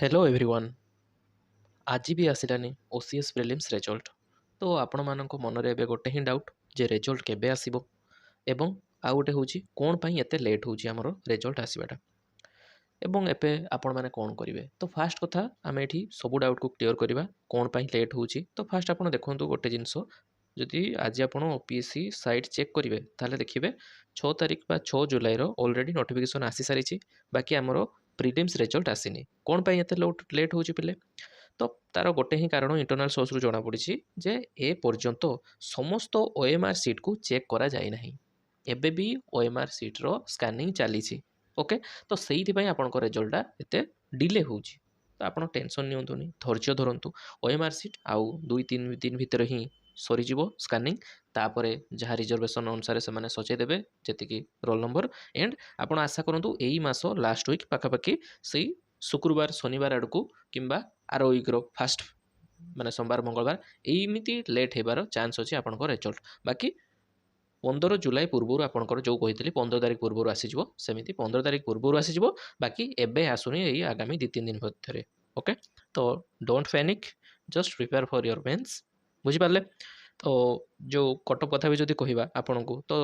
Hello everyone. आज भी आसिलानी OCS prelims result. तो आपण मानक मनरे एबे गोटे ही डाउट जे रिजल्ट केबे आसीबो एवं आ गोटे होची कोन पई एते लेट होची हमरो रिजल्ट आसीबाटा एवं एपे आपण माने कोन करिवे। तो फास्ट कथा आमे एठी सब डाउट को क्लियर करिवा कोन पई लेट होची। तो फास्ट आपण देखंतु गोटे जिंसो जदि आज आपण ओपीएससी साइट चेक करिवे ताले देखिबे 6 तारिख बा 6 जुलाई रो ऑलरेडी नोटिफिकेशन आसी सारिची, बाकी हमरो प्रिलिम्स रिजल्ट आसीनी। कोन पई एते लेट होची पिले? तो तार गोटे ही कारण इंटरनल सोर्स रु जना पड़ी जे ए पर्यंत समस्त ओएमआर सीट को चेक करा जाय नहीं। एबे भी ओएमआर सीट रो स्कैनिंग चली। ओके, तो से आपंक रिजल्टा एते डिले होची। तो आप टेंशन नियंतुनी, धैर्य धरतु। ओएमआर सीट आउ 2-3 दिन भितर ही सरीज स्कैनिंग, तापरे जहाँ रिजर्वेशन अनुसार से सचेई देवे जी रोल नंबर एंड आप आशा करूँ यही मास लास्ट वीक पाखापाखि से शुक्रवार शनिवार आड़क किंबा आर वीक्र फास्ट माने सोमवार मंगलवार एमती लेट होबार चान्स अच्छे आपंकर रिजल्ट। बाकी 15 जुलाई पूर्व आपंकर जो कही 15 तारिख पूर्व आसीज सेमती 15 तारिख पूर्व आसीज। बाकी एबे आसुनी यही आगामी 2-3 दिन मध्य। ओके, तो don't panic, just prepare for your mains. बुझिपारे? तो जो कटअप कथा भी जदि कहवा आपन को तो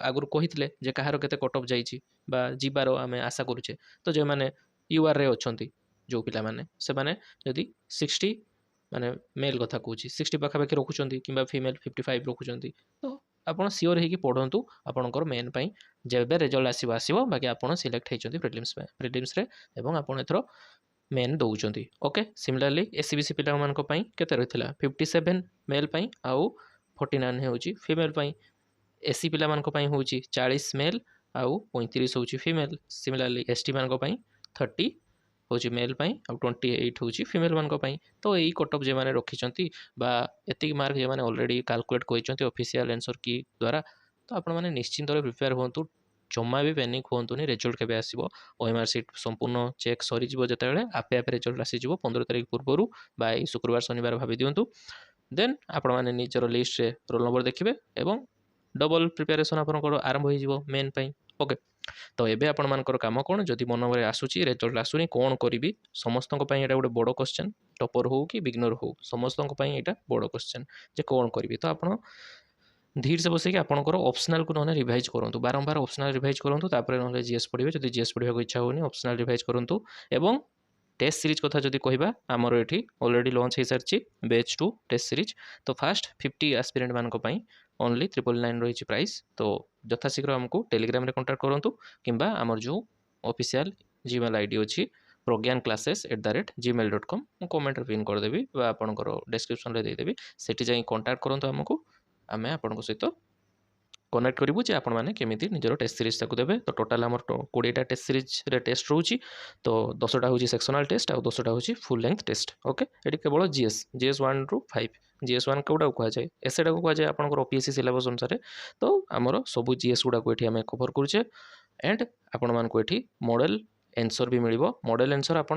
आगुरी कही जे कहार केते कटअप जाइए जीवार आम आशा करुचे। तो जो मैंने यूआर रे अच्छी जो पिला माने से माने जदि 60 माने मेल कथा कहूँ 60 पाखापाखि रखुच्च कि फिमेल 55 रखुच्च, तो आपड़ सियोर होगी पढ़ु आपंकर मेन पाई जेबे रिजल्ट आसो बाकी आपड़ सिलेक्ट होती प्रिलिम्स रे एवं आपड़ एथर मेन दौरान। ओके, सिमिलरली एससीबीसी पिला केते रही 57 मेल पाई आउ 49 होची फीमेल पाई। एससी पिला हूँ 40 मेल आउ 35 हूँ फीमेल। सिमिलरली एसटी मान 30 हूँ मेल पाई आउ 28 हूँ फीमेल मान। तो यही कटअप जो मैंने रखी एतिक मार्क जो मैंने ऑलरेडी कैलकुलेट कर ऑफिशियल आंसर की द्वारा, तो आप निश्चिंत प्रिपेयर हूँ। जमा भी पैनिक हूँ, रिजल्ट केबे आसीबो ओएमआर सीट संपूर्ण चेक सरी जिते आपे आपे रिजल्ट आसीज 15 तारिख पूर्व बा शुक्रवार शनिवार भावी दिंतु। देन आपण मैंने निजर लिस्ट रे रोल नंबर देखिए एवं डबल प्रिपेरेसन आपंकर आरंभ हो मेन पाई। ओके, तो एबे आपण मानकर काम कौन जदि मन में आसूची रिजल्ट आसुनी कौन करी समस्त एटा गोटे बड़ क्वेश्चन। टॉपर हो कि बिगनर हो समस्त एटा बड़ क्वेश्चन जे कौन करी। तो आप धीर से बस आपंकर ऑप्शनल को ना रिवाइज करूँ, बारंबार ऑप्शनल रिवाइज करूँ, ना जीएस पढ़े जब जीएस पढ़ा इच्छा होनी ऑप्शनल रिवाइज करूँ। एवं टेस्ट सीरीज कथा जदि कहबा आमर एठी ऑलरेडी लॉन्च हो सारी बैच 2 टेस्ट सीरीज। तो फास्ट 50 एस्पिरेंट मानक पई ओनली 999 रही प्राइस। तो यथाशीघ्र आमको टेलीग्राम रे कांटेक्ट करंतु किंबा आमर जो ऑफिशियल जीमेल आईडी अछि progyanclasses@gmail.com मु कमेंट रे पिन कर देबी बा आपनकर डिस्क्रिप्शन रे दे देबी, सेठी जाई कांटेक्ट करंतु आमको। आमे आपनको सहित कनेक्ट करूँ जे आपण मैंने केमी निजर टेस्ट सीरीज ताकू देबे। तो टोटाल आमर 20टा टेस्ट सीरीज रे टेस्ट रोची। तो 10टा हूँ सेक्शनल टेस्ट और 10टा हूँ फुल लेंथ टेस्ट। ओके, ये केवल जीएस 1 रू 5 जीएस 1 कौटा कहुए एसए टाक कहुए आपंकर ओपीएससी सिलेबस अनुसार। तो आमर सब जीएस गुड़ा को आम कभर करुचे एंड आपण मानक ये मॉडल आंसर भी मिल मॉडल आंसर आप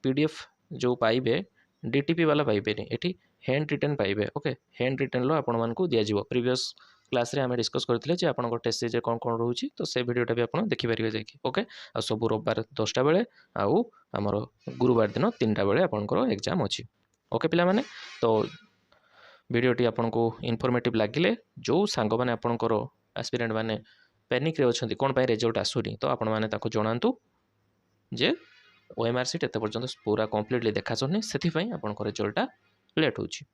पीडीएफ जो पाइबे डीटीपी वाला पाइबे ये हैंड रिटेन पाइबे। ओके, हैंड रिटेन लो आपण मानक दिज्व प्रीवियस क्लास रे आम डिस्कस करते जे आपंकर टेस्ट सीरीज कौन कौन रोचे। तो से भिडियोटा भी आप देखिपारे जाकि। ओके, आ सब रविवार 10टा बेले आउ आमर गुरुवार दिन 3टा बेले आपंकर एग्जाम अच्छी। ओके पिला माने, तो भिडियोटी आपको इनफॉर्मेटिव लगिले जो सांग मैंने आपंकर एस्पिरेंट मैंने पैनिक रे अच्छी कौन पाई रिजल्ट आसुनी, तो आपण मैंने जनातु जे ओएमआर सीट एत पर्यंत पूरा कंप्लीटली देखा से आपंकर रिजल्टा लेट होची।